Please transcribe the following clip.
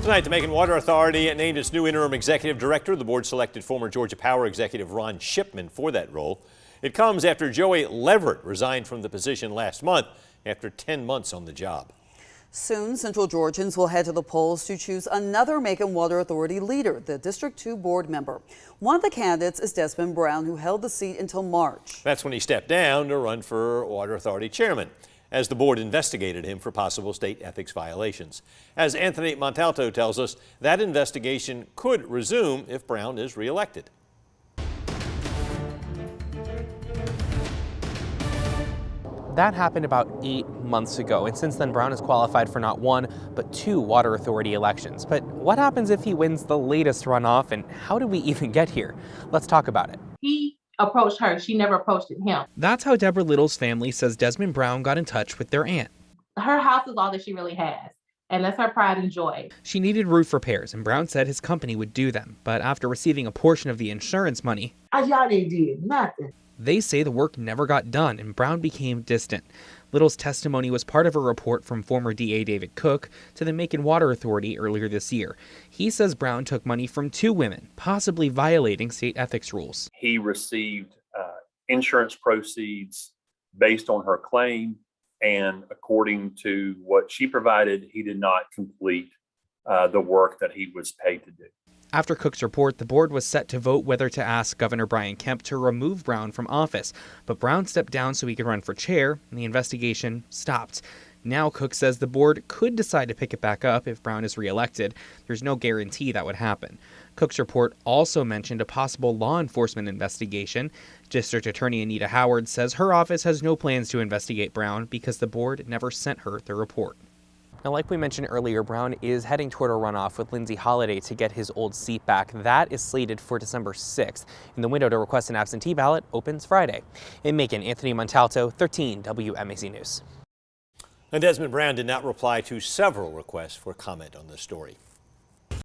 Tonight, the Macon Water Authority named its new interim executive director. The board selected former Georgia Power executive Ron Shipman for that role. It comes after Joey Leverett resigned from the position last month after 10 months on the job. Soon, Central Georgians will head to the polls to choose another Macon Water Authority leader, the District 2 board member. One of the candidates is Desmond Brown, who held the seat until March. That's when he stepped down to run for Water Authority chairman, as the board investigated him for possible state ethics violations. As Anthony Montalto tells us, that investigation could resume if Brown is reelected. That happened about 8 months ago, and since then Brown has qualified for not one, but 2 Water Authority elections. But what happens if he wins the latest runoff, and how did we even get here? Let's talk about it. He approached her. She never approached him. That's how Deborah Little's family says Desmond Brown got in touch with their aunt. Her house is all that she really has, and that's her pride and joy. She needed roof repairs, and Brown said his company would do them. But after receiving a portion of the insurance money, y'all didn't do nothing. They say the work never got done, and Brown became distant. Little's testimony was part of a report from former DA David Cook to the Macon Water Authority earlier this year. He says Brown took money from 2 women, possibly violating state ethics rules. He received insurance proceeds based on her claim, and according to what she provided, he did not complete the work that he was paid to do. After Cook's report, the board was set to vote whether to ask Governor Brian Kemp to remove Brown from office. But Brown stepped down so he could run for chair, and the investigation stopped. Now Cook says the board could decide to pick it back up if Brown is reelected. There's no guarantee that would happen. Cook's report also mentioned a possible law enforcement investigation. District Attorney Anita Howard says her office has no plans to investigate Brown because the board never sent her the report. Now, like we mentioned earlier, Brown is heading toward a runoff with Lindsay Holliday to get his old seat back. That is slated for December 6th. And the window to request an absentee ballot opens Friday. In Macon, Anthony Montalto, 13 WMAZ News. And Desmond Brown did not reply to several requests for comment on this story.